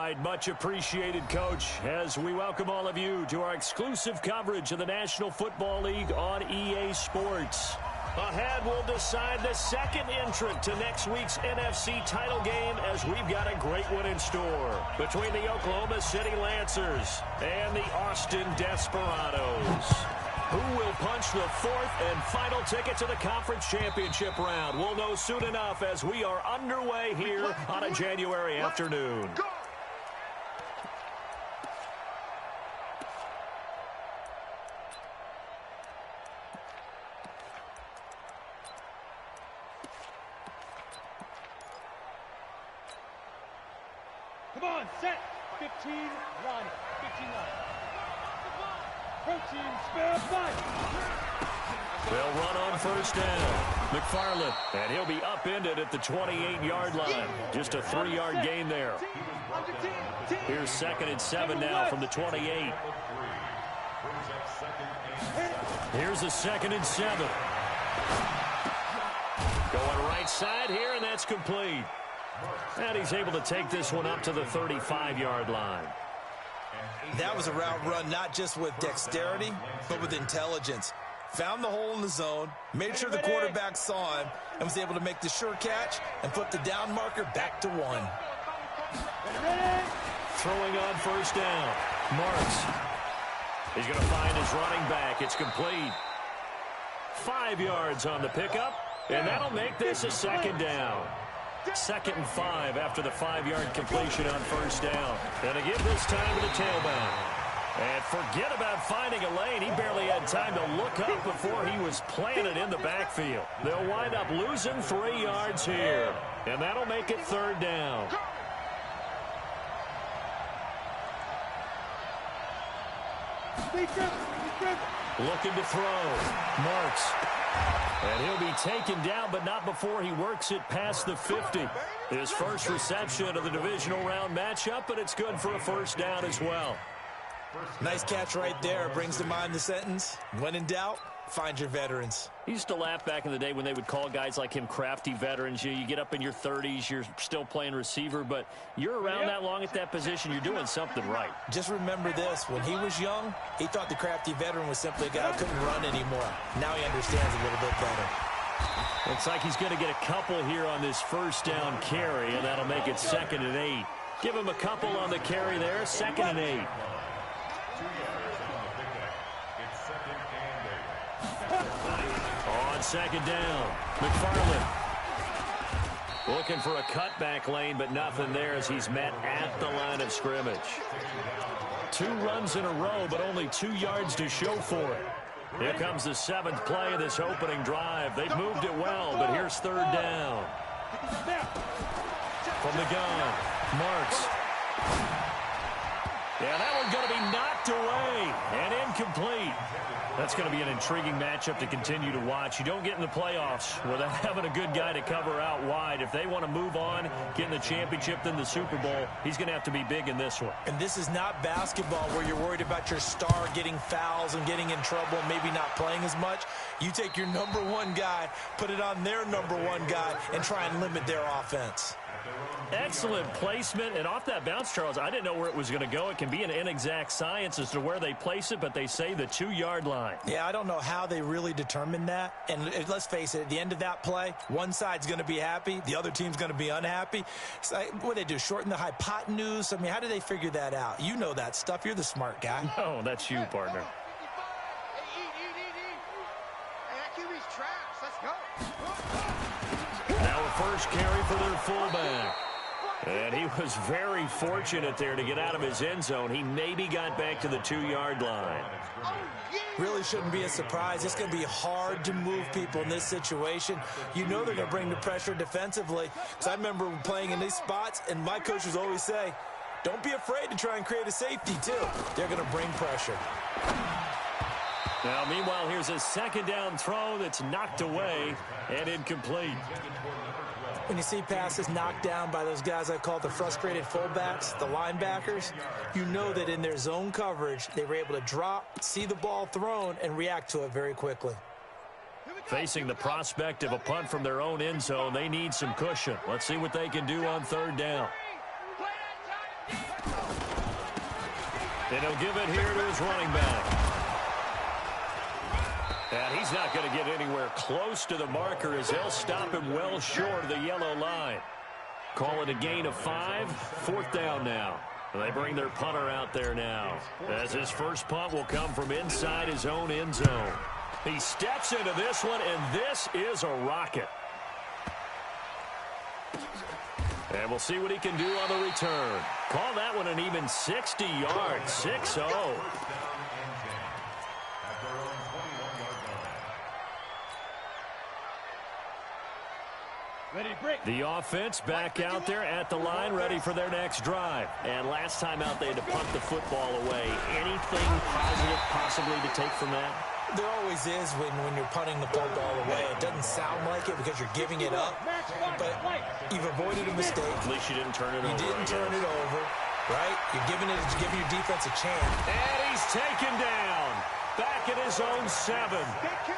right, much appreciated, Coach, as we welcome all of you to our exclusive coverage of the National Football League on EA Sports. Ahead, we'll decide the second entrant to next week's NFC title game as we've got a great one in store between the Oklahoma City Lancers and the Austin Desperados. Who will punch the fourth and final ticket to the conference championship round? We'll know soon enough as we are underway here on a January afternoon. Come on, set. 15, line, 15, line. Pro team, spare fight. They'll run on first down. McFarland, and he'll be upended at the 28-yard line. Just a 3-yard gain there. Here's 2nd and 7 now from the 28. Here's a 2nd and 7. Going right side here, and that's complete. And he's able to take this one up to the 35-yard line. That was a route run not just with dexterity, but with intelligence. Found the hole in the zone, made sure the quarterback saw him, and was able to make the sure catch and put the down marker back to 1. Throwing on first down. Marks. He's going to find his running back. It's complete. 5 yards on the pickup, and that'll make this a 2nd down. 2nd and 5 after the 5-yard completion on first down. And to give this time to the tailback. And forget about finding a lane. He barely had time to look up before he was planted in the backfield. They'll wind up losing 3 yards here. And that'll make it 3rd down. Looking to throw. Marks. And he'll be taken down, but not before he works it past the 50. His first reception of the divisional round matchup, but it's good for a 1st down as well. Nice catch right there. Brings to mind the sentence, when in doubt, find your veterans. He used to laugh back in the day when they would call guys like him crafty veterans. You get up in your 30s, you're still playing receiver, but you're around that long at that position, you're doing something right. Just remember this. When he was young, he thought the crafty veteran was simply a guy who couldn't run anymore. Now he understands a little bit better. Looks like he's going to get a couple here on this 1st down carry, and that'll make it 2nd and 8. Give him a couple on the carry there, 2nd and 8. On 2nd down, McFarland looking for a cutback lane, but nothing there as he's met at the line of scrimmage. 2 runs in a row, but only 2 yards to show for it. Here comes the 7th play of this opening drive. They've moved it well, but here's 3rd down. From the gun, Marks. Yeah, that one's going to be knocked away and incomplete. That's going to be an intriguing matchup to continue to watch. You don't get in the playoffs without having a good guy to cover out wide. If they want to move on, get in the championship, then the Super Bowl, he's going to have to be big in this one. And this is not basketball where you're worried about your star getting fouls and getting in trouble and maybe not playing as much. You take your number 1 guy, put it on their number 1 guy, and try and limit their offense. Excellent placement, and off that bounce, Charles, I didn't know where it was going to go. It can be an inexact science as to where they place it, but they say the 2-yard line. Yeah, I don't know how they really determine that. And let's face it, at the end of that play, one side's going to be happy, the other team's going to be unhappy. It's like, what do they do, shorten the hypotenuse? I mean, how do they figure that out? You know that stuff. You're the smart guy. No, that's you, partner. Now a first carry for their fullback. And he was very fortunate there to get out of his end zone. He maybe got back to the 2-yard line. Really shouldn't be a surprise. It's going to be hard to move people in this situation. You know they're going to bring the pressure defensively. Because I remember playing in these spots, and my coaches always say, don't be afraid to try and create a safety, too. They're going to bring pressure. Now, meanwhile, here's a 2nd down throw that's knocked away and incomplete. When you see passes knocked down by those guys I call the frustrated fullbacks, the linebackers, you know that in their zone coverage, they were able to drop, see the ball thrown, and react to it very quickly. Facing the prospect of a punt from their own end zone, they need some cushion. Let's see what they can do on 3rd down. And he'll give it here to his running back. And he's not going to get anywhere close to the marker as they'll stop him well short of the yellow line. Call it a gain of 5, 4th down now. They bring their punter out there now, as his first punt will come from inside his own end zone. He steps into this one, and this is a rocket. And we'll see what he can do on the return. Call that one an even 60 yards, 6-0. Ready, break. The offense back out there at the line, ready for their next drive. And last time out, they had to punt the football away. Anything positive possibly to take from that? There always is when you're punting the football away. It doesn't sound like it because you're giving it up, but you've avoided a mistake. At least you didn't turn it over. You didn't turn it over, right? You're giving your defense a chance. And he's taken down. Back at his own 7.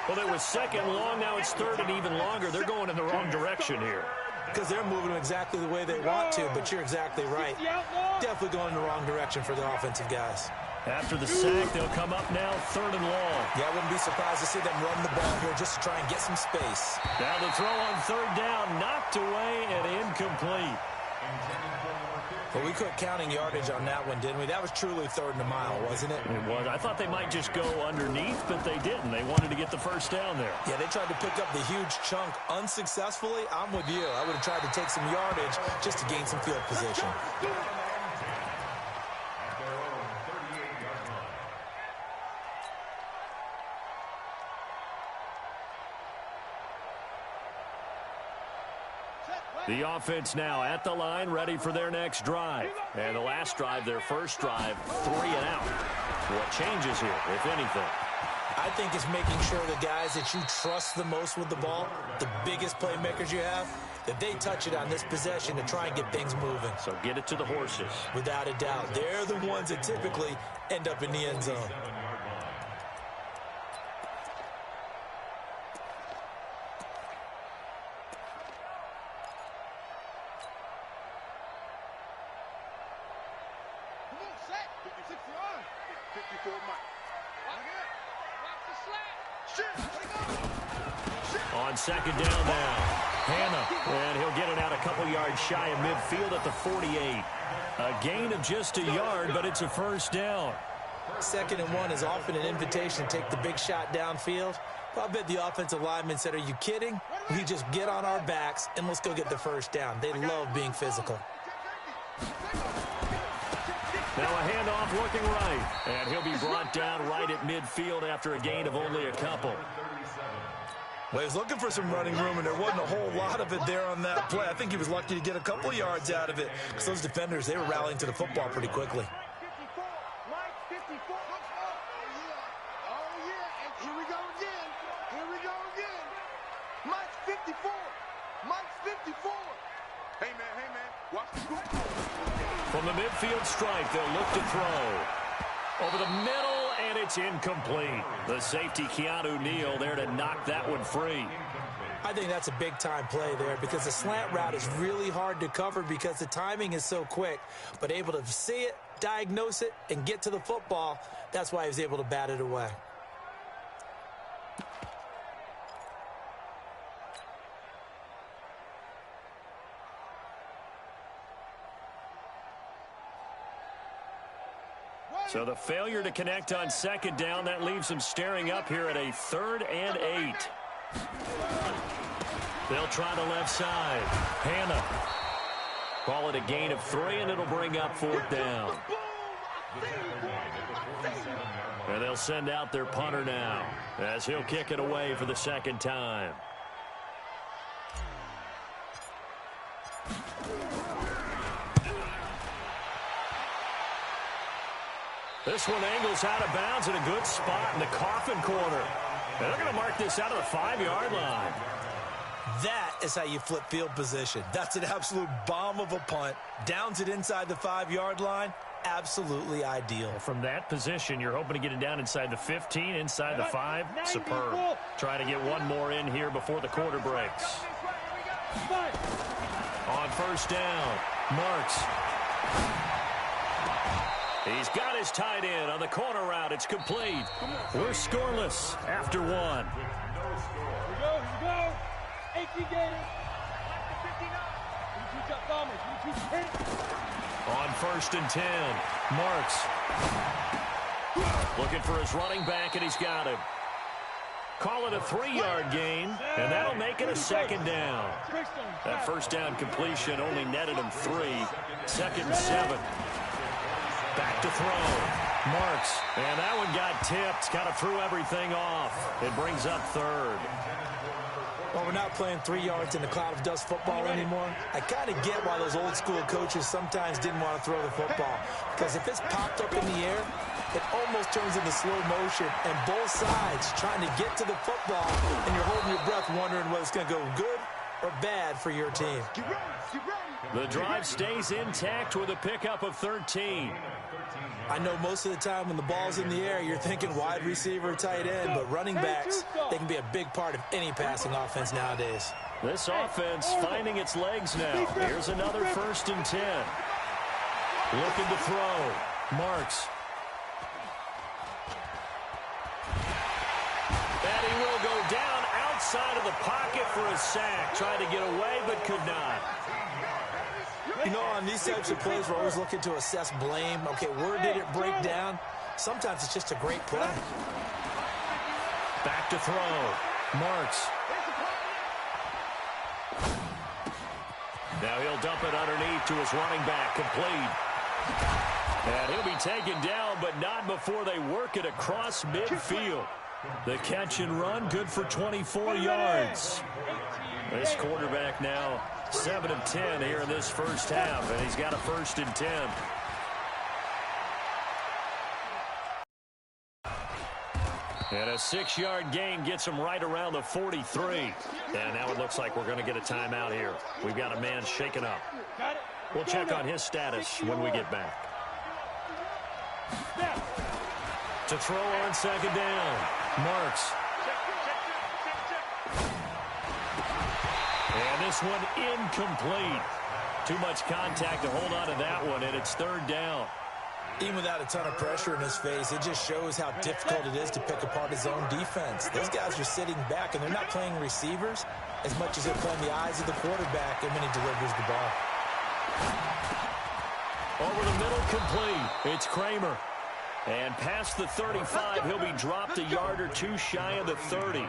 Well, it was 2nd long. Now it's 3rd and even longer. They're going in the wrong direction here. Because they're moving them exactly the way they want to, but you're exactly right. Definitely going in the wrong direction for the offensive guys. After the sack, they'll come up now 3rd and long. Yeah, I wouldn't be surprised to see them run the ball here just to try and get some space. Now the throw on 3rd down, knocked away and incomplete. But we quit counting yardage on that one, didn't we? That was truly 3rd and a mile, wasn't it? It was. I thought they might just go underneath, but they didn't. They wanted to get the first down there. Yeah, they tried to pick up the huge chunk unsuccessfully. I'm with you. I would have tried to take some yardage just to gain some field position. The offense now at the line, ready for their next drive. And the last drive, their first drive, 3 and out. What changes here, if anything? I think it's making sure the guys that you trust the most with the ball, the biggest playmakers you have, that they touch it on this possession to try and get things moving. So get it to the horses. Without a doubt. They're the ones that typically end up in the end zone. On 2nd down now, Hannah, and he'll get it out a couple yards shy of midfield at the 48. A gain of just a yard, but it's a first down. 2nd and 1 is often an invitation to take the big shot downfield. I bet the offensive lineman said, are you kidding? We just get on our backs and let's go get the first down. They love being physical. Now a handoff looking right, and he'll be brought down right at midfield after a gain of only a couple. Well, he was looking for some running room, and there wasn't a whole lot of it there on that play. I think he was lucky to get a couple of yards out of it because those defenders, they were rallying to the football pretty quickly. From the midfield stripe, they'll look to throw. Over the middle, and it's incomplete. The safety, Keanu Neal, there to knock that one free. I think that's a big-time play there because the slant route is really hard to cover because the timing is so quick. But able to see it, diagnose it, and get to the football, that's why he was able to bat it away. So the failure to connect on 2nd down, that leaves them staring up here at a 3rd and 8. They'll try the left side. Hannah. Call it a gain of 3, and it'll bring up 4th down. And they'll send out their punter now as he'll kick it away for the 2nd time. This one angles out of bounds in a good spot in the coffin corner. And they're going to mark this out of the 5-yard line. That is how you flip field position. That's an absolute bomb of a punt. Downs it inside the 5-yard line. Absolutely ideal. From that position, you're hoping to get it down inside the 15, inside the 5. Superb. Try to get one more in here before the quarter breaks. On 1st down, Marks. He's got his tight end on the corner route. It's complete. We're scoreless after one. Here we go. 18 Gators. On 1st and 10, Marks. Looking for his running back, and he's got him. Call it a 3-yard gain, and that'll make it a 2nd down. That first down completion only netted him 3. 2nd and 7. Back to throw. Marks, and that one got tipped. Kind of threw everything off. It brings up 3rd. Well, we're not playing 3 yards in a cloud of dust football anymore. I kind of get why those old school coaches sometimes didn't want to throw the football. Because if it's popped up in the air, it almost turns into slow motion. And both sides trying to get to the football, and you're holding your breath wondering whether it's going to go good or bad for your team. The drive stays intact with a pickup of 13. I know most of the time when the ball's in the air, you're thinking wide receiver, tight end, but running backs, they can be a big part of any passing offense nowadays. This offense finding its legs now. Here's another 1st and 10. Looking to throw. Marks. And he will go down outside of the pocket for a sack. Tried to get away, but could not. You know, on these types of plays, we're always looking to assess blame. Okay, where did it break down? Sometimes it's just a great play. Back to throw. Marks. Now he'll dump it underneath to his running back. Complete. And he'll be taken down, but not before they work it across midfield. The catch and run, good for 24 yards. This quarterback now 7 of 10 here in this first half, and he's got a 1st and 10. And a 6-yard gain gets him right around the 43. And now it looks like we're going to get a timeout here. We've got a man shaken up. We'll check on his status when we get back. To throw on 2nd down, Marks. And this one incomplete. Too much contact to hold on to that one, and it's 3rd down. Even without a ton of pressure in his face, it just shows how difficult it is to pick apart his own defense. Those guys are sitting back, and they're not playing receivers as much as they're playing the eyes of the quarterback and when he delivers the ball. Over the middle, complete. It's Kramer. And past the 35, he'll be dropped a yard or two shy of the 30.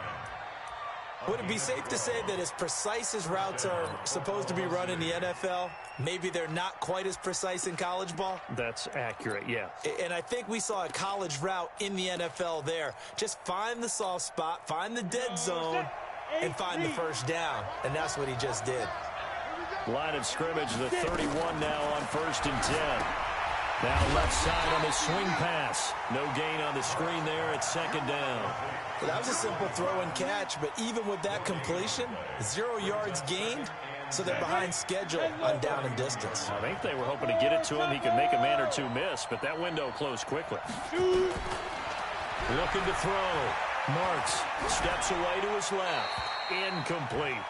Would it be safe to say that as precise as routes are supposed to be run in the NFL, maybe they're not quite as precise in college ball? That's accurate, yeah. And I think we saw a college route in the NFL there. Just find the soft spot, find the dead zone, and find the 1st down. And that's what he just did. Line of scrimmage, the 31 now on 1st and 10. Now left side on the swing pass. No gain on the screen there. It's 2nd down. Well, that was a simple throw and catch, but even with that completion, 0 yards gained, so they're behind schedule on down and distance. I think they were hoping to get it to him. He could make a man or two miss, but that window closed quickly. Looking to throw. Marks steps away to his left. Incomplete.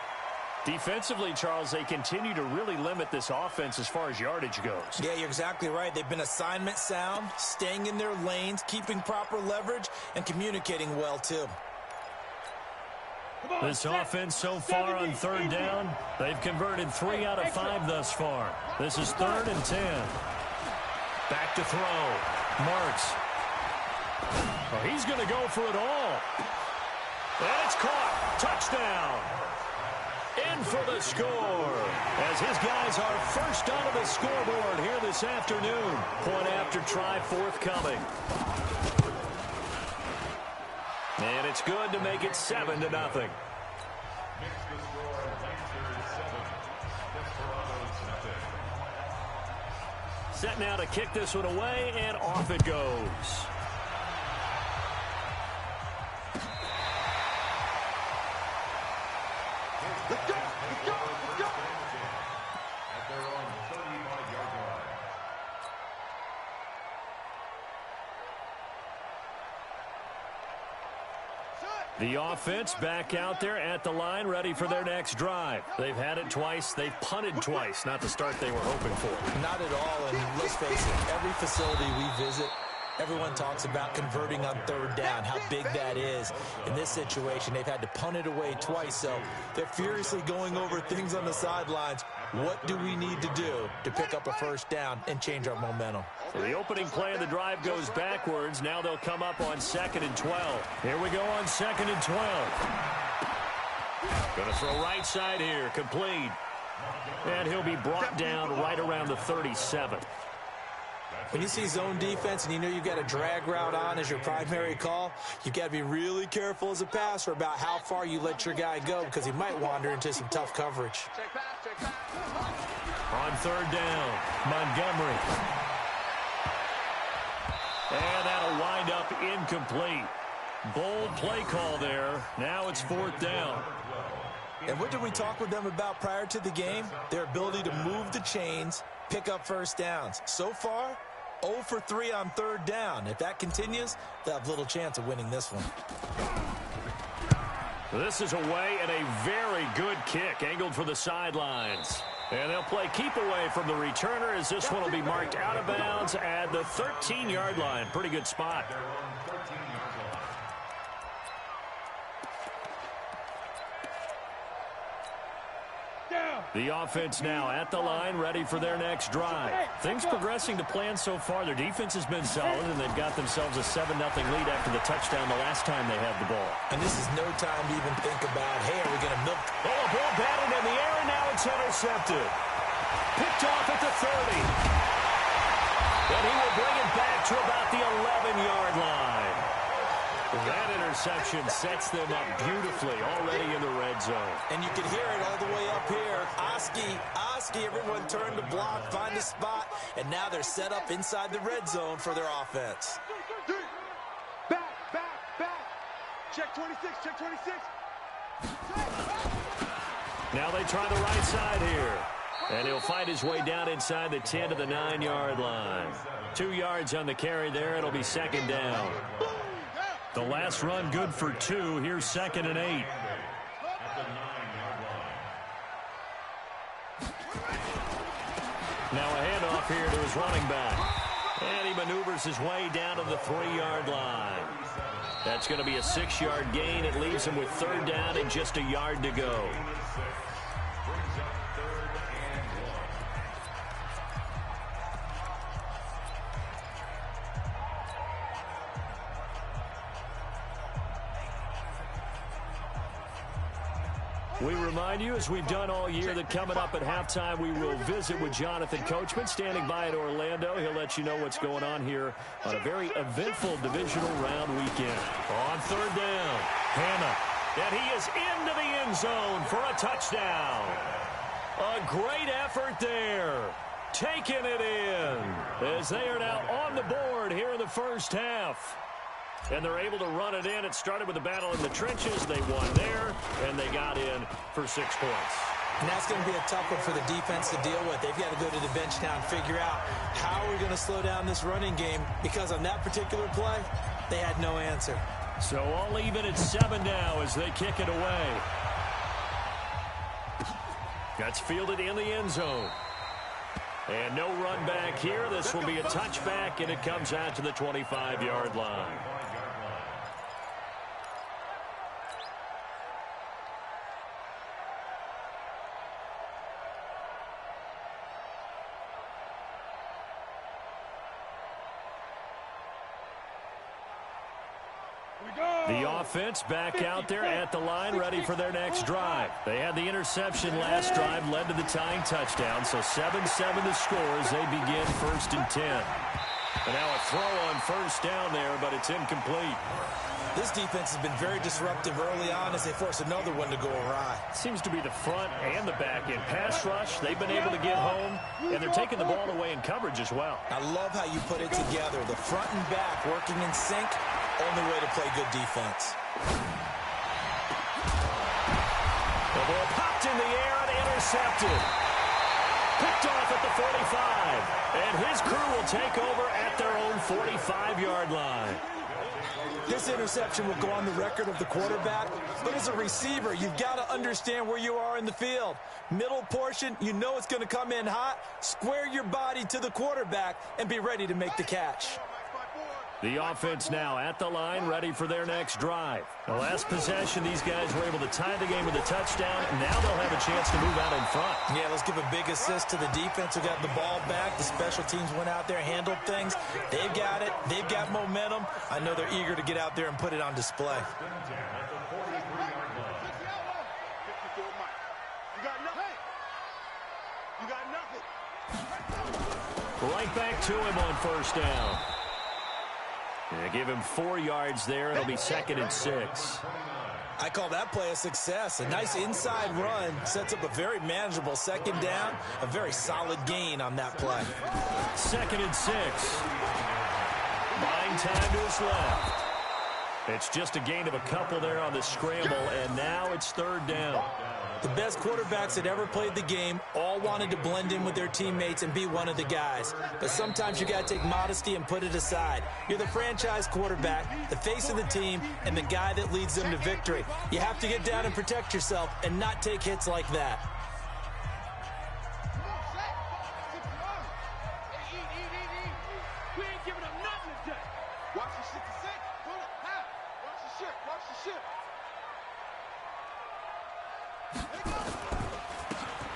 Defensively, Charles, they continue to really limit this offense as far as yardage goes. Yeah, you're exactly right. They've been assignment sound, staying in their lanes, keeping proper leverage, and communicating well, too. This offense so far on 3rd down, they've converted 3 out of 5 thus far. This is 3rd and 10. Back to throw. Marks. Oh, he's going to go for it all. And it's caught. Touchdown. In for the score, as his guys are first onto the scoreboard here this afternoon. Point after try forthcoming. And it's good to make it 7-0. Set now to kick this one away, and off it goes. Let's go! Let's go! Let's go! At their own 35-yard line. The offense back out there at the line, ready for their next drive. They've had it twice. They've punted twice. Not the start they were hoping for. Not at all, and let's face it, every facility we visit, everyone talks about converting on third down, how big that is. In this situation, they've had to punt it away twice, so they're furiously going over things on the sidelines. What do we need to do to pick up a first down and change our momentum? So the opening play of the drive goes backwards. Now they'll come up on 2nd and 12. Here we go on 2nd and 12. Going to throw right side here, complete. And he'll be brought down right around the 37. When you see zone defense and you know you've got a drag route on as your primary call, you've got to be really careful as a passer about how far you let your guy go because he might wander into some tough coverage. On 3rd down, Montgomery. And that'll wind up incomplete. Bold play call there. Now it's 4th down. And what did we talk with them about prior to the game? Their ability to move the chains, pick up first downs. So far, 0 for 3 on 3rd down. If that continues, they'll have little chance of winning this one. This is away and a very good kick, angled for the sidelines. And they'll play keep away from the returner as this one will be marked out of bounds at the 13-yard line. Pretty good spot. The offense now at the line, ready for their next drive. Things progressing to plan so far. Their defense has been solid, and they've got themselves a 7-0 lead after the touchdown the last time they had the ball. And this is no time to even think about, hey, are we going to milk? Oh, a ball batted in the air, and now it's intercepted. Picked off at the 30. And he will bring it back to about the 11-yard line. That interception sets them up beautifully already in the red zone. And you can hear it all the way up here. Oski, everyone turned to block, find a spot, and now they're set up inside the red zone for their offense. Back. Check 26, check 26. Now they try the right side here. And he'll find his way down inside the 10 to the 9-yard line. 2 yards on the carry there. It'll be 2nd down. The last run good for 2. Here's 2nd and 8. Now a handoff here to his running back. And he maneuvers his way down to the 3-yard line. That's going to be a 6-yard gain. It leaves him with 3rd down and just a yard to go. We remind you, as we've done all year, that coming up at halftime, we will visit with Jonathan Coachman, standing by in Orlando. He'll let you know what's going on here on a very eventful divisional round weekend. On 3rd down, Hannah. And he is into the end zone for a touchdown. A great effort there. Taking it in as they are now on the board here in the first half. And they're able to run it in. It started with a battle in the trenches. They won there, and they got in for 6 points. And that's going to be a tough one for the defense to deal with. They've got to go to the bench now and figure out how we're going to slow down this running game, because on that particular play, they had no answer. So all even at 7 now as they kick it away. That's fielded in the end zone. And no run back here. This will be a touchback, and it comes out to the 25-yard line. The offense back out there at the line, ready for their next drive. They had the interception last drive, led to the tying touchdown. So 7-7 the score as they begin 1st and 10. And now a throw on 1st down there, but it's incomplete. This defense has been very disruptive early on as they force another one to go awry. Seems to be the front and the back end. Pass rush, they've been able to get home, and they're taking the ball away in coverage as well. I love how you put it together. The front and back working in sync, only way to play good defense. The ball popped in the air and intercepted. Picked off at the 45, and his crew will take over at their own 45-yard line. This interception will go on the record of the quarterback, but as a receiver, you've got to understand where you are in the field. Middle portion, you know it's going to come in hot. Square your body to the quarterback and be ready to make the catch. The offense now at the line, ready for their next drive. The last possession, these guys were able to tie the game with a touchdown. Now they'll have a chance to move out in front. Yeah, let's give a big assist to the defense who got the ball back. The special teams went out there, handled things. They've got it. They've got momentum. I know they're eager to get out there and put it on display. Right back to him on first down. Yeah, give him 4 yards there. It'll be 2nd and 6. I call that play a success. A nice inside run sets up a very manageable 2nd down. A very solid gain on that play. 2nd and 6. Buying time to his left. It's just a gain of a couple there on the scramble, and now it's 3rd down. The best quarterbacks that ever played the game all wanted to blend in with their teammates and be one of the guys. But sometimes you got to take modesty and put it aside. You're the franchise quarterback, the face of the team, and the guy that leads them to victory. You have to get down and protect yourself and not take hits like that. We ain't giving up nothing today. Watch the shit to set. Hold up. Watch the shit. Watch the shit.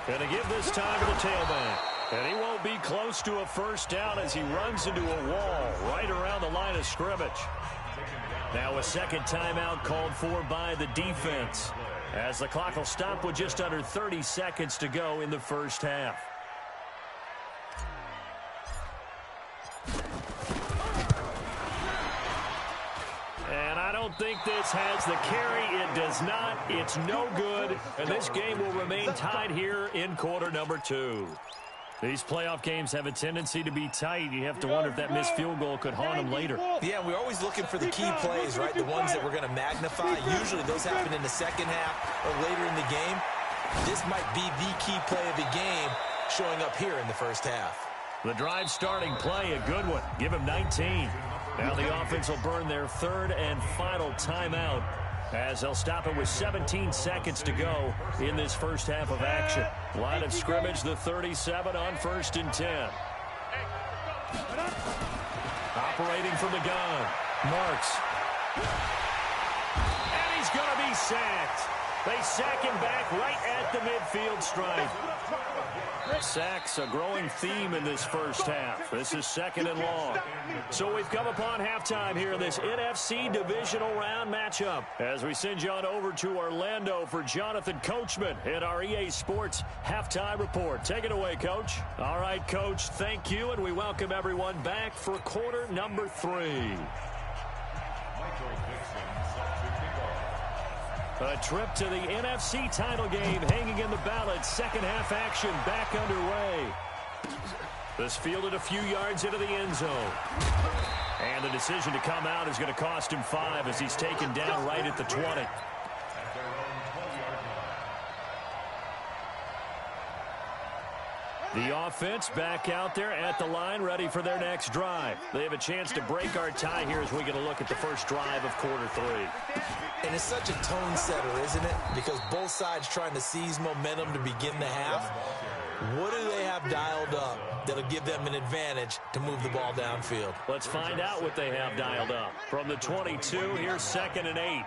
Going to give this time to the tailback. And he won't be close to a first down as he runs into a wall right around the line of scrimmage. Now a second timeout called for by the defense, as the clock will stop with just under 30 seconds to go in the first half. And I don't think this has the carry. It does not. It's no good. And this game will remain tied here in quarter number 2. These playoff games have a tendency to be tight. You have to wonder if that missed field goal could haunt them later. Yeah, we're always looking for the key plays, right? The ones that we're going to magnify. Usually those happen in the second half or later in the game. This might be the key play of the game showing up here in the first half. The drive starting play, a good one. Give him 19. Now the offense will burn their 3rd and final timeout, as they'll stop it with 17 seconds to go in this first half of action. Line of scrimmage, the 37 on 1st and 10. Operating from the gun. Marks. And he's going to be sacked. They sack him back right at the midfield stripe. Sacks, a growing theme in this first half. This is 2nd and long. So we've come upon halftime here in this NFC divisional round matchup, as we send you on over to Orlando for Jonathan Coachman in our EA Sports halftime report. Take it away, Coach. All right, Coach, thank you, and we welcome everyone back for quarter number 3. A trip to the NFC title game hanging in the balance. Second half action back underway. This fielded a few yards into the end zone. And the decision to come out is going to cost him 5 as he's taken down right at the 20. The offense back out there at the line, ready for their next drive. They have a chance to break our tie here as we get a look at the first drive of quarter 3. And it's such a tone setter, isn't it? Because both sides trying to seize momentum to begin the half. What do they have dialed up that'll give them an advantage to move the ball downfield? Let's find out what they have dialed up. From the 22, here's 2nd and 8.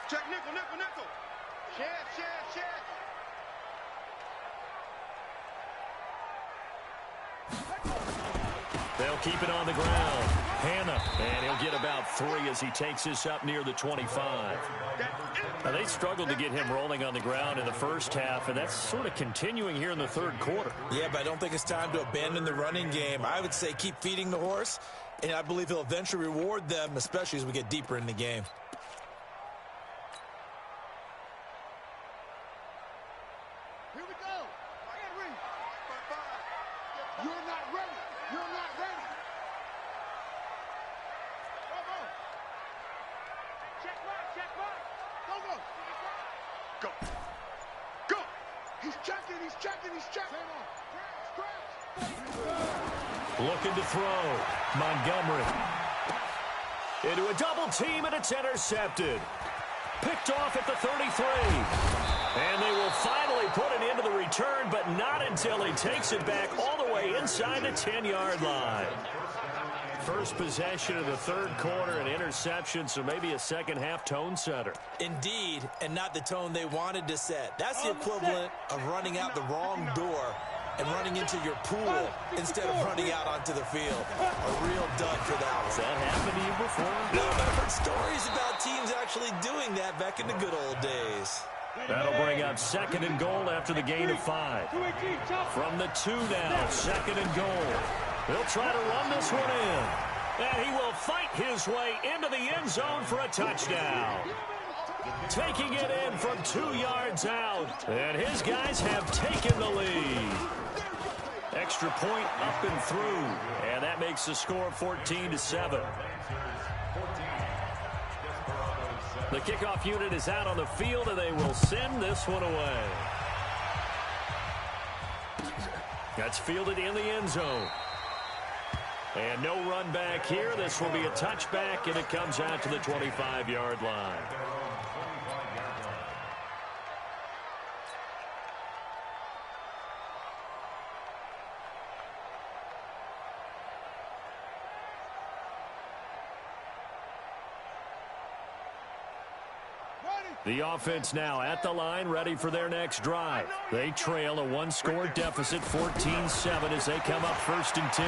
Check nickel, nickel, nickel. Chance. They'll keep it on the ground. Hannah, and he'll get about 3 as he takes this up near the 25. Now, they struggled to get him rolling on the ground in the first half, and that's sort of continuing here in the 3rd quarter. Yeah, but I don't think it's time to abandon the running game. I would say keep feeding the horse, and I believe he'll eventually reward them, especially as we get deeper in the game. Here we go. Henry. You're not ready. You're not ready. Check right. Go. He's checking. Looking to throw. Montgomery. Into a double team, and it's intercepted. Picked off at the 33. And they will finally put it into the return, but not until he takes it back all the way inside the 10-yard line. First possession of the third quarter, an interception, so maybe a second-half tone setter. Indeed, and not the tone they wanted to set. That's the equivalent of running out the wrong door and running into your pool instead of running out onto the field. A real dud for that one. Has that happened to you before? No, but I've heard stories about teams actually doing that back in the good old days. That'll bring up second and goal after the gain of 5. From the 2 now, second and goal. He'll try to run this one in. And he will fight his way into the end zone for a touchdown. Taking it in from 2 yards out. And his guys have taken the lead. Extra point up and through. And that makes the score 14-7. The kickoff unit is out on the field, and they will send this one away. That's fielded in the end zone. And no run back here. This will be a touchback, and it comes out to the 25-yard line. The offense now at the line, ready for their next drive. They trail a one-score deficit, 14-7, as they come up 1st and 10.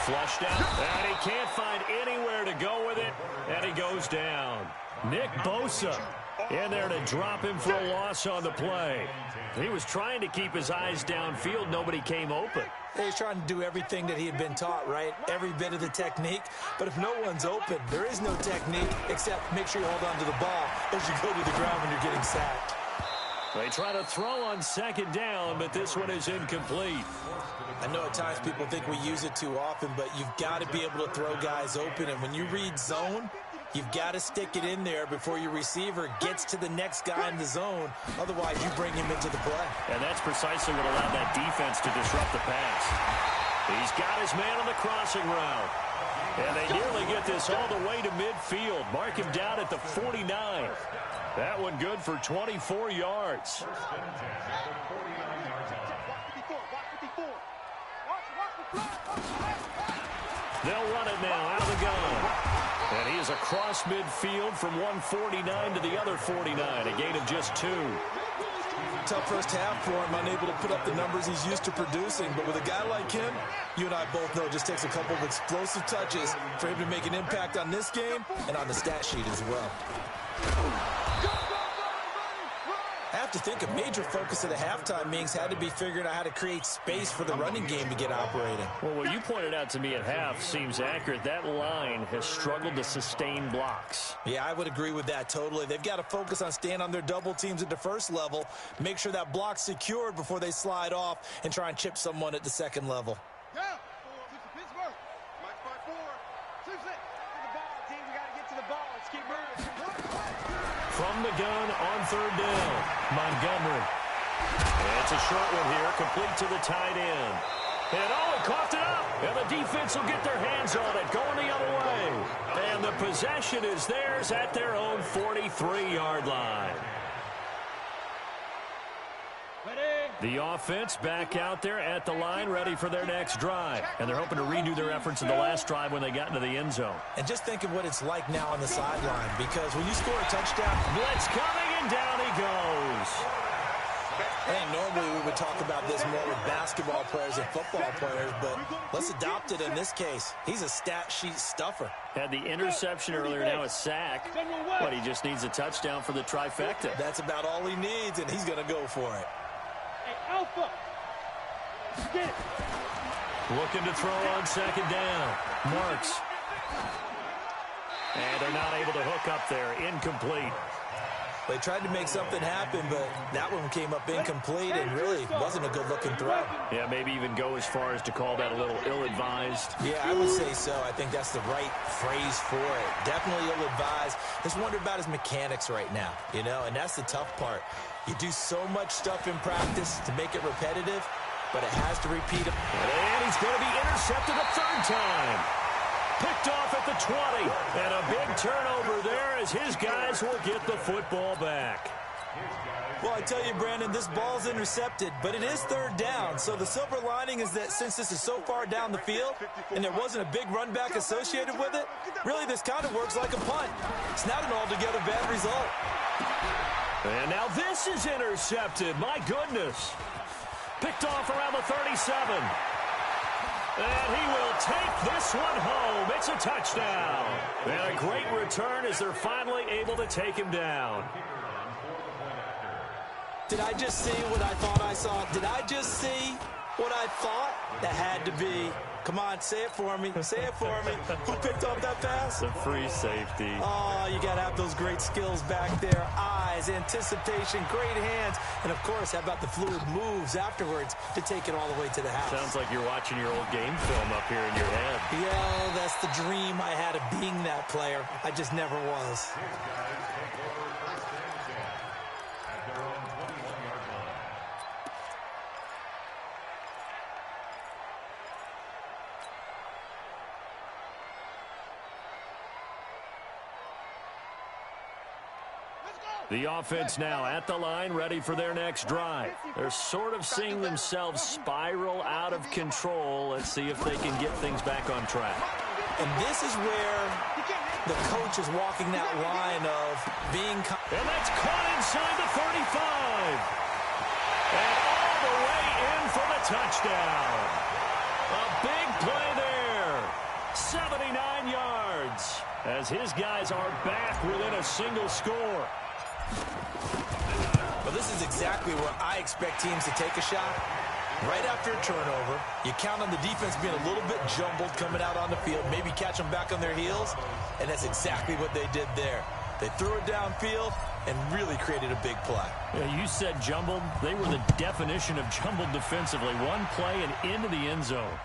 Flushed out, and he can't find anywhere to go with it, and he goes down. Nick Bosa in there to drop him for a loss on the play. He was trying to keep his eyes downfield. Nobody came open. He's trying to do everything that he had been taught, right? Every bit of the technique. But if no one's open, there is no technique except make sure you hold on to the ball as you go to the ground when you're getting sacked. They try to throw on second down, but this one is incomplete. I know at times people think we use it too often, but you've got to be able to throw guys open. And when you read zone, you've got to stick it in there before your receiver gets to the next guy in the zone. Otherwise, you bring him into the play. And that's precisely what allowed that defense to disrupt the pass. He's got his man on the crossing route. And they nearly get this all the way to midfield. Mark him down at the 49. That one good for 24 yards. They'll run it now out of the gun. And he is across midfield from 149 to the other 49, a gain of just 2. Tough first half for him, unable to put up the numbers he's used to producing. But with a guy like him, you and I both know it just takes a couple of explosive touches for him to make an impact on this game and on the stat sheet as well. I have to think a major focus of the halftime meetings had to be figuring out how to create space for the running game to get operating. Well, what you pointed out to me at half seems accurate. That line has struggled to sustain blocks. Yeah, I would agree with that totally. They've got to focus on staying on their double teams at the first level, make sure that block's secured before they slide off and try and chip someone at the second level. Yeah. Pittsburgh. Mike 5-4. 2-6. To the ball, team. We got to get to the ball. Let's keep moving. From the gun on third down, Montgomery. It's a short one here, complete to the tight end. And he coughed it up. And the defense will get their hands on it, going the other way. And the possession is theirs at their own 43-yard line. The offense back out there at the line, ready for their next drive. And they're hoping to redo their efforts in the last drive when they got into the end zone. And just think of what it's like now on the sideline, because when you score a touchdown, blitz coming, and down he goes. I think normally we would talk about this more with basketball players and football players, but let's adopt it in this case. He's a stat sheet stuffer. Had the interception earlier, now a sack. But he just needs a touchdown for the trifecta. That's about all he needs, and he's going to go for it. Alpha. Get it. Looking to throw on second down. Marks. And they're not able to hook up there. Incomplete. They tried to make something happen, but that one came up incomplete and really wasn't a good-looking throw. Yeah, maybe even go as far as to call that a little ill-advised. Yeah, I would say so. I think that's the right phrase for it. Definitely ill-advised. Just wonder about his mechanics right now, you know, and that's the tough part. You do so much stuff in practice to make it repetitive, but it has to repeat. And he's going to be intercepted a third time. Picked off at the 20. And a big turnover there as his guys will get the football back. Well, I tell you, Brandon, this ball's intercepted, but it is third down. So the silver lining is that since this is so far down the field and there wasn't a big run back associated with it, really this kind of works like a punt. It's not an altogether bad result. And now this is intercepted. My goodness. Picked off around the 37. And he will take this one home. It's a touchdown. And a great return as they're finally able to take him down. Did I just see what I thought I saw? Did I just see what I thought? That had to be. Come on, say it for me. Say it for me. Who picked up that pass? The free safety. Oh, you got to have those great skills back there. Eyes, anticipation, great hands. And, of course, how about the fluid moves afterwards to take it all the way to the house? Sounds like you're watching your old game film up here in your head. Yeah, that's the dream I had of being that player. I just never was. The offense now at the line, ready for their next drive. They're sort of seeing themselves spiral out of control. Let's see if they can get things back on track. And this is where the coach is walking that line of being... And that's caught inside the 35. And all the way in for the touchdown. A big play there. 79 yards. As his guys are back within a single score. Well, this is exactly where I expect teams to take a shot. Right after a turnover, you count on the defense being a little bit jumbled coming out on the field, maybe catch them back on their heels, and that's exactly what they did there. They threw it downfield and really created a big play. Yeah, you said jumbled. They were the definition of jumbled defensively. One play and into the end zone.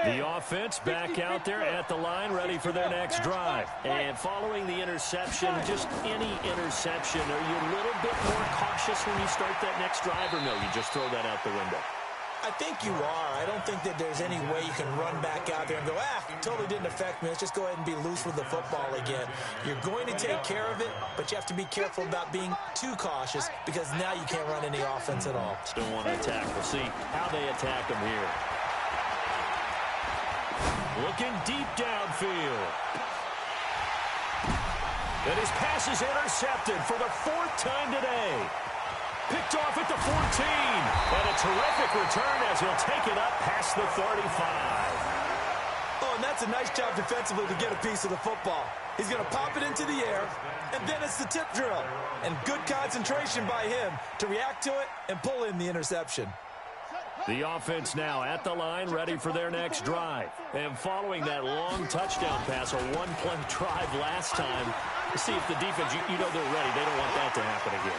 The offense back out there at the line, ready for their next drive. And following the interception, just any interception, are you a little bit more cautious when you start that next drive, or no, you just throw that out the window? I think you are. I don't think that there's any way you can run back out there and go, totally didn't affect me. Let's just go ahead and be loose with the football again. You're going to take care of it, but you have to be careful about being too cautious because now you can't run any offense at all. Still want to attack. We'll see how they attack them here. Looking deep downfield. And his pass is intercepted for the fourth time today. Picked off at the 14. And a terrific return as he'll take it up past the 35. Oh, and that's a nice job defensively to get a piece of the football. He's going to pop it into the air, and then it's the tip drill. And good concentration by him to react to it and pull in the interception. The offense now at the line, ready for their next drive. And following that long touchdown pass, a one-play drive last time, to see if the defense, you know they're ready. They don't want that to happen again.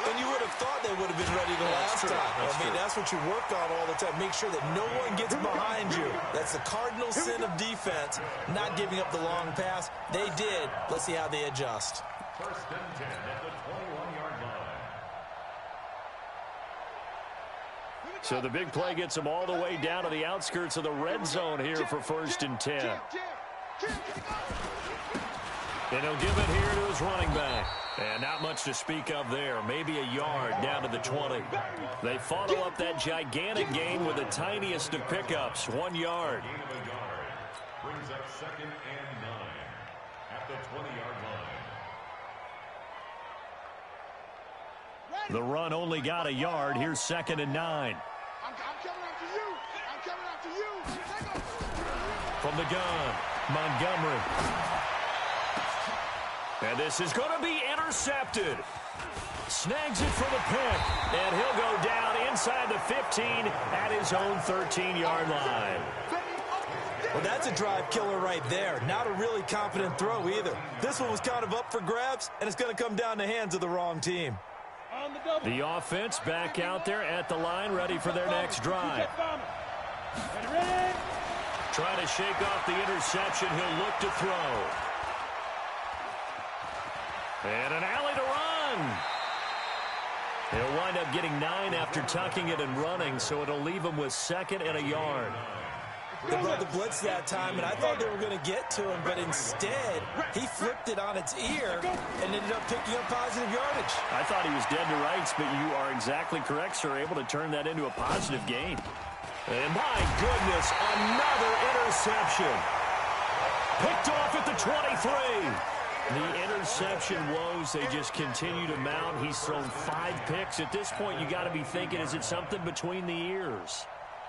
And you would have thought they would have been ready the last time. That's what you work on all the time. Make sure that no one gets behind you. That's the cardinal sin of defense, not giving up the long pass. They did. Let's see how they adjust. First and 10 at the 21-yard line. So the big play gets them all the way down to the outskirts of the red zone here for first and 10. And he'll give it here to his running back. And not much to speak of there. Maybe a yard down to the 20. They follow up that gigantic gain with the tiniest of pickups, 1 yard. Brings up second and 9 at the 20-yard line. The run only got a yard. Here's second and 9. I'm coming after you. I'm coming after you. From the gun, Montgomery. And this is going to be intercepted. Snags it for the pick. And he'll go down inside the 15 at his own 13-yard line. Well, that's a drive killer right there. Not a really confident throw either. This one was kind of up for grabs, and it's going to come down the hands of the wrong team. The offense back out there at the line, ready for their next drive. Trying to shake off the interception. He'll look to throw. And an alley to run. He'll wind up getting 9 after tucking it and running, so it'll leave him with 2nd and a yard. They brought the blitz that time, and I thought they were going to get to him, but instead, he flipped it on its ear and ended up picking up positive yardage. I thought he was dead to rights, but you are exactly correct, sir. Able to turn that into a positive gain. And my goodness, another interception. Picked off at the 23. The interception woes, they just continue to mount. He's thrown 5 picks. At this point, you got to be thinking, is it something between the ears?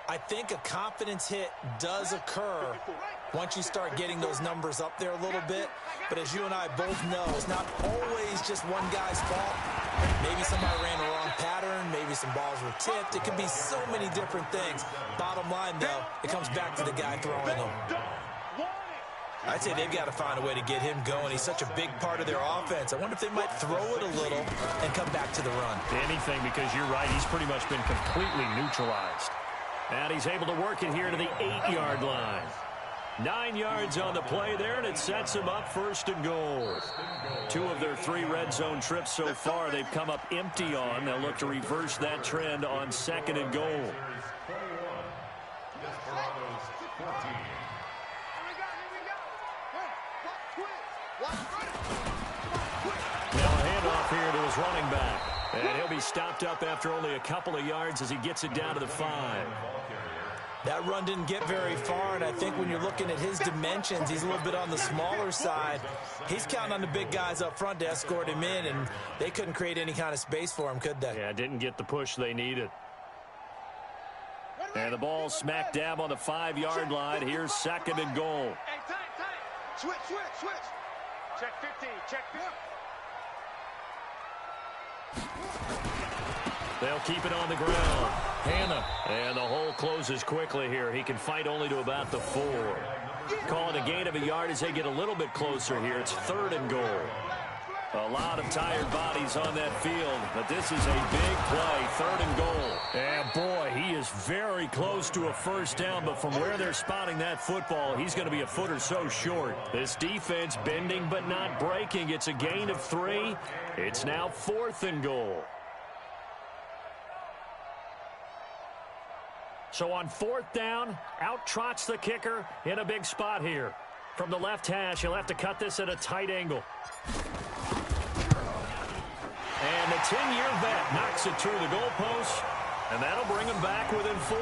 I think a confidence hit does occur once you start getting those numbers up there a little bit. But as you and I both know, it's not always just one guy's fault. Maybe somebody ran the wrong pattern. Maybe some balls were tipped. It could be so many different things. Bottom line, though, it comes back to the guy throwing them. I'd say they've got to find a way to get him going. He's such a big part of their offense. I wonder if they might throw it a little and come back to the run. Anything, because you're right. He's pretty much been completely neutralized. And he's able to work it here to the 8-yard line. 9 yards on the play there, and it sets him up 1st and goal. 2 of their 3 red zone trips so far they've come up empty on. They'll look to reverse that trend on 2nd and goal. Now a handoff here to his running back. And he'll be stopped up after only a couple of yards as he gets it down to the 5. That run didn't get very far, and I think when you're looking at his dimensions, he's a little bit on the smaller side. He's counting on the big guys up front to escort him in, and they couldn't create any kind of space for him, could they? Yeah, didn't get the push they needed. And the ball smack dab on the 5-yard line. Here's 2nd and goal. Hey, time. Switch. Check 15, check 15. They'll keep it on the ground. Hannah. And the hole closes quickly here. He can fight only to about the 4. Calling a gain of a yard as they get a little bit closer here. It's 3rd and goal. A lot of tired bodies on that field, but this is a big play. 3rd and goal. And boy, he is very close to a 1st down, but from where they're spotting that football, he's going to be a foot or so short. This defense bending but not breaking. It's a gain of 3. It's now 4th and goal. So on 4th down, out trots the kicker in a big spot here. From the left hash, he'll have to cut this at a tight angle. And the 10-year vet knocks it through the goalpost, and that'll bring him back within 4.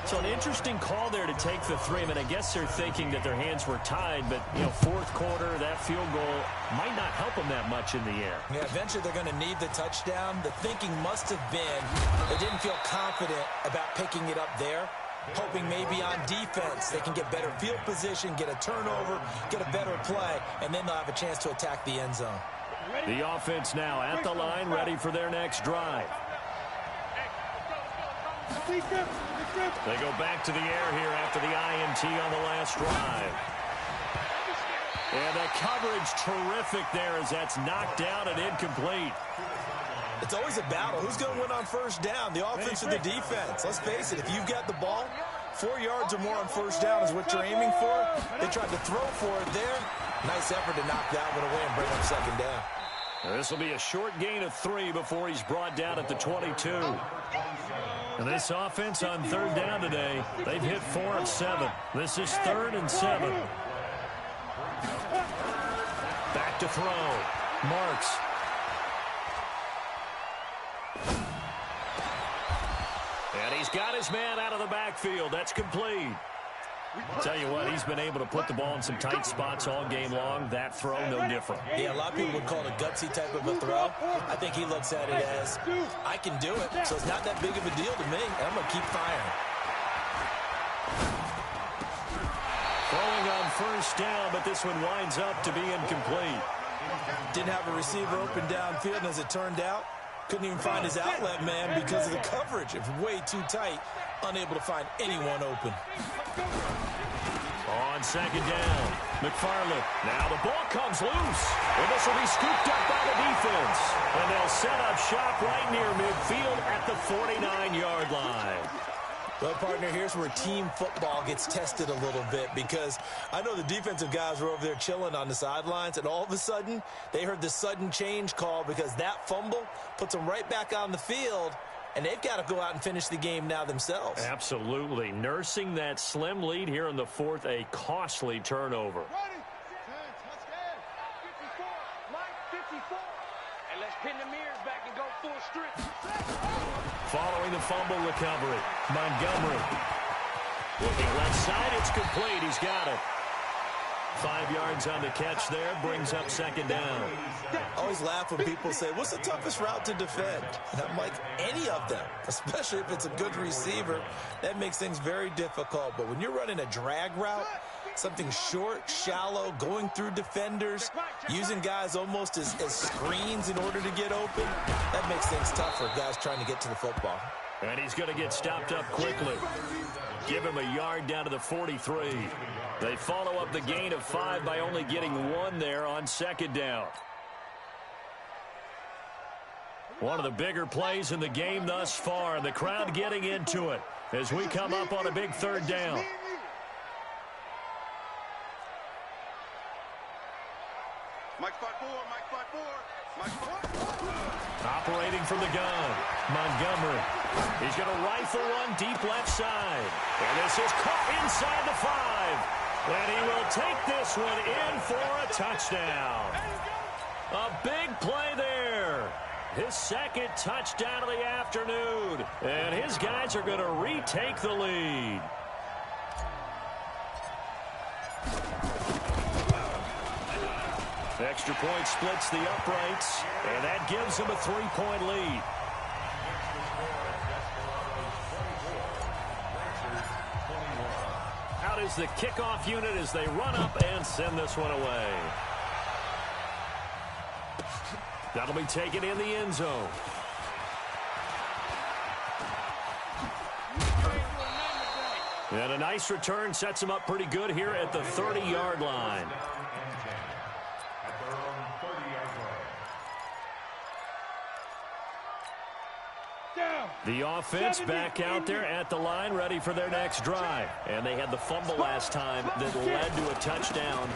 So an interesting call there to take the 3. I mean, I guess they're thinking that their hands were tied, but, you know, 4th quarter, that field goal might not help them that much in the end. Yeah, eventually they're going to need the touchdown. The thinking must have been they didn't feel confident about picking it up there, hoping maybe on defense they can get better field position, get a turnover, get a better play, and then they'll have a chance to attack the end zone. The offense now at the line, ready for their next drive. They go back to the air here after the INT on the last drive. And the coverage terrific there as that's knocked down and incomplete. It's always a battle. Who's going to win on 1st down, the offense or the defense? Let's face it, if you've got the ball, 4 yards or more on 1st down is what you're aiming for. They tried to throw for it there. Nice effort to knock that one away and bring up 2nd down. This will be a short gain of 3 before he's brought down at the 22. And this offense on 3rd down today, they've hit 4 of 7. This is 3rd and 7. Back to throw. Marks. And he's got his man out of the backfield. That's complete. Tell you what, he's been able to put the ball in some tight spots all game long. That throw, no different. Yeah, a lot of people would call it a gutsy type of a throw. I think he looks at it as, I can do it, so it's not that big of a deal to me. I'm going to keep firing. Throwing on 1st down, but this one winds up to be incomplete. Didn't have a receiver open downfield, and as it turned out, couldn't even find his outlet man because of the coverage. It was way too tight, unable to find anyone open. On 2nd down, McFarland. Now the ball comes loose, and this will be scooped up by the defense. And they'll set up shop right near midfield at the 49-yard line. Well, partner, here's where team football gets tested a little bit, because I know the defensive guys were over there chilling on the sidelines, and all of a sudden, they heard the sudden change call because that fumble puts them right back on the field, and they've got to go out and finish the game now themselves. Absolutely. Nursing that slim lead here in the fourth, a costly turnover. Ready? 10, touchdown. 54, line 54. And let's pin the mirrors back and go full strip. Following the fumble recovery, Montgomery. Looking left side, it's complete. He's got it. 5 yards on the catch there, brings up second down. I always laugh when people say, what's the toughest route to defend? And I'm like, any of them, especially if it's a good receiver. That makes things very difficult. But when you're running a drag route, something short, shallow, going through defenders, using guys almost as screens in order to get open, that makes things tough for guys trying to get to the football. And he's going to get stopped up quickly. Give him a yard down to the 43. They follow up the gain of 5 by only getting 1 there on second down. One of the bigger plays in the game thus far, and the crowd getting into it as we come up on a big third down. Mike 5-4, Mike 5-4. Operating from the gun, Montgomery. He's going to rifle one deep left side. And this is caught inside the 5. And he will take this one in for a touchdown. A big play there. His second touchdown of the afternoon. And his guys are going to retake the lead. Extra point splits the uprights, and that gives them a 3-point lead. Out is the kickoff unit as they run up and send this one away. That'll be taken in the end zone. And a nice return sets them up pretty good here at the 30-yard line. The offense back out there at the line, ready for their next drive. And they had the fumble last time that led to a touchdown.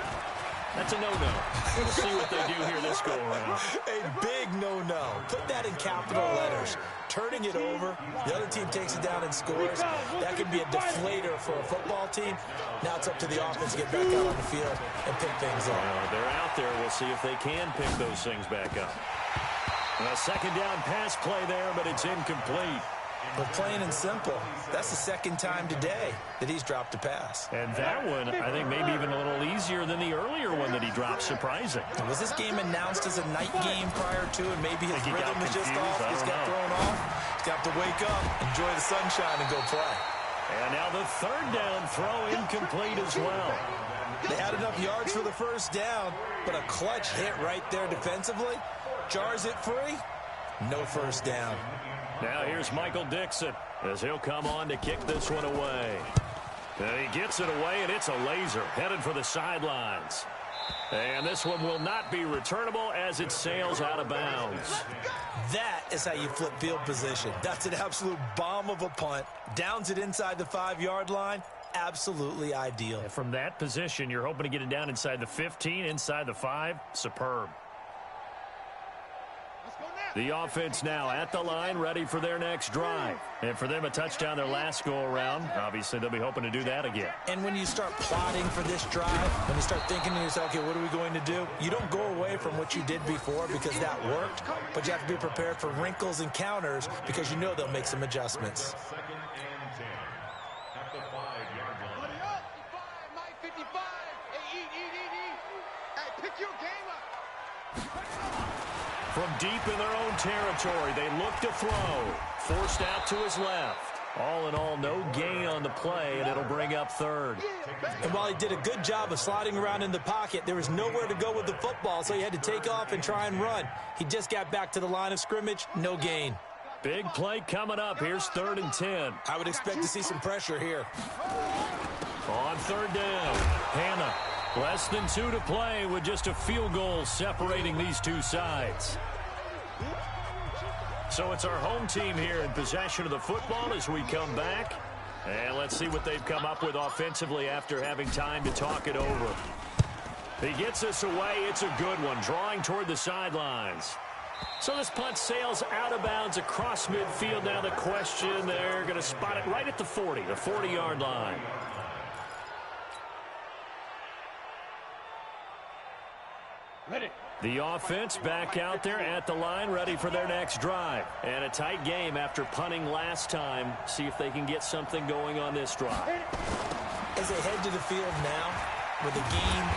That's a no-no. We'll see what they do here this go-around. A big no-no. Put that in capital letters. Turning it over, the other team takes it down and scores. That could be a deflator for a football team. Now it's up to the offense to get back out on the field and pick things up. They're out there. We'll see if they can pick those things back up. A second down pass play there, but it's incomplete. Well, plain and simple, that's the second time today that he's dropped a pass. And that one, I think, maybe even a little easier than the earlier one that he dropped. Surprising. Was this game announced as a night game prior to, and maybe his rhythm was just off? Just got thrown off. He's got to wake up, enjoy the sunshine, and go play. And now the third down throw incomplete as well. They had enough yards for the first down, but a clutch hit right there defensively. Jars it free. No first down. Now here's Michael Dixon as he'll come on to kick this one away. And he gets it away, and it's a laser headed for the sidelines. And this one will not be returnable as it sails out of bounds. That is how you flip field position. That's an absolute bomb of a punt. Downs it inside the 5-yard line. Absolutely ideal. And from that position, you're hoping to get it down inside the 15, inside the 5. Superb. The offense now at the line, ready for their next drive. And for them, a touchdown their last go-around. Obviously, they'll be hoping to do that again. And when you start plotting for this drive, when you start thinking to yourself, okay, what are we going to do? You don't go away from what you did before because that worked, but you have to be prepared for wrinkles and counters because you know they'll make some adjustments. Second and 10 at the 5-yard line. 55, Mike 55. Hey, eat. Hey, pick your game up. From deep in their own territory, they look to throw. Forced out to his left. All in all, no gain on the play, and it'll bring up third. And while he did a good job of sliding around in the pocket, there was nowhere to go with the football, so he had to take off and try and run. He just got back to the line of scrimmage, no gain. Big play coming up. Here's 3rd and 10. I would expect to see some pressure here. On 3rd down, Hannah. Less than 2 to play with just a field goal separating these two sides. So it's our home team here in possession of the football as we come back. And let's see what they've come up with offensively after having time to talk it over. He gets this away. It's a good one, drawing toward the sidelines. So this punt sails out of bounds across midfield. Now the question, they're going to spot it right at the 40, the 40-yard line. Ready. The offense back out there at the line, ready for their next drive. And a tight game after punting last time. See if they can get something going on this drive. As they head to the field now, with the game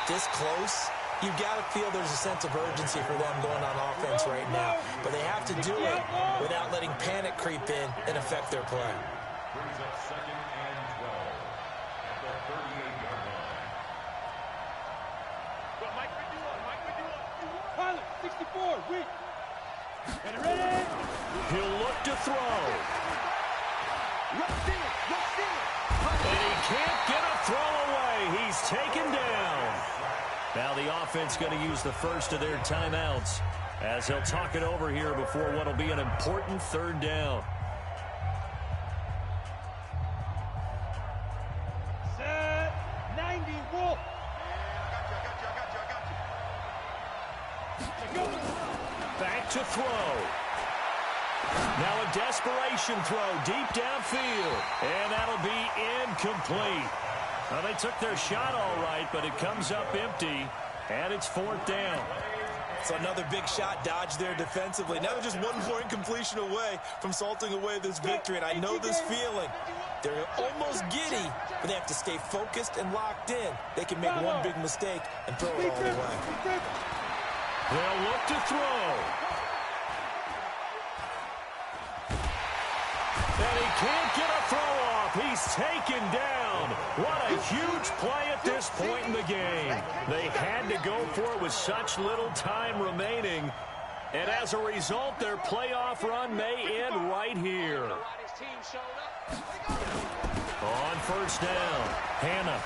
this close, you've got to feel there's a sense of urgency for them going on offense right now. But they have to do it without letting panic creep in and affect their play. Brings up 2nd and 12 at the 38-yard line. Pilot, 64, reach. Ready? He'll look to throw. And he can't get a throw away. He's taken down. Now the offense going to use the first of their timeouts as they'll talk it over here before what will be an important 3rd down. Set 90, Wolf. Back to throw. Now a desperation throw deep downfield. And that'll be incomplete. Well, they took their shot all right, but it comes up empty, and it's 4th down. So another big shot dodged there defensively. Now they're just one more incompletion away from salting away this victory, and I know this feeling. They're almost giddy, but they have to stay focused and locked in. They can make one big mistake and throw it all the way. They'll look to throw. And he can't get a throw off. He's taken down. What a huge play at this point in the game. They had to go for it with such little time remaining. And as a result, their playoff run may end right here. On 1st down, Hannah.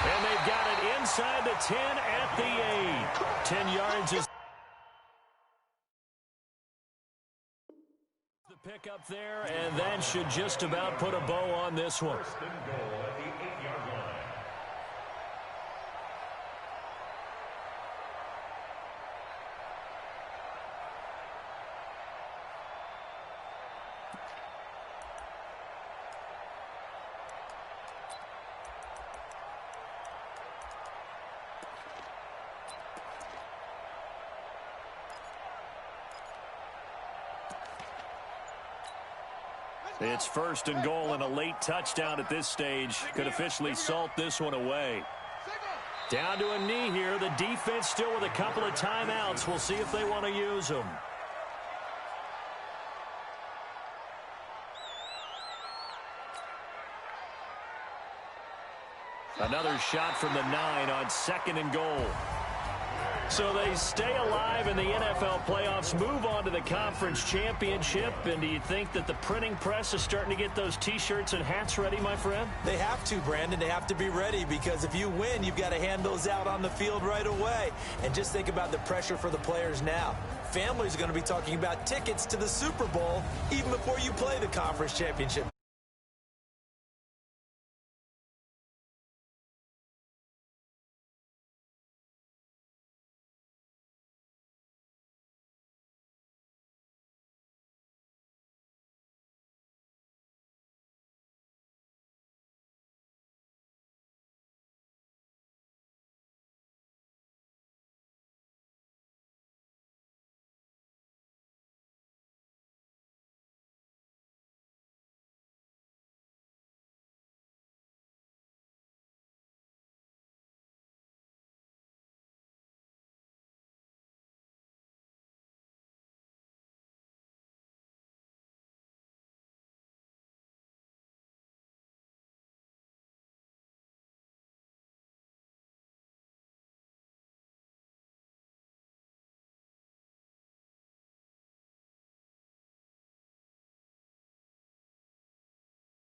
And they've got it inside the 10 at the 8. 10 yards is the pick up there, and that should just about put a bow on this one. 1st and goal at the 8-yard line. It's 1st and goal, and a late touchdown at this stage could officially salt this one away. Down to a knee here. The defense still with a couple of timeouts. We'll see if they want to use them. Another shot from the 9 on 2nd and goal. So they stay alive in the NFL playoffs, move on to the conference championship. And do you think that the printing press is starting to get those T-shirts and hats ready, my friend? They have to, Brandon. They have to be ready because if you win, you've got to hand those out on the field right away. And just think about the pressure for the players now. Families are going to be talking about tickets to the Super Bowl even before you play the conference championship.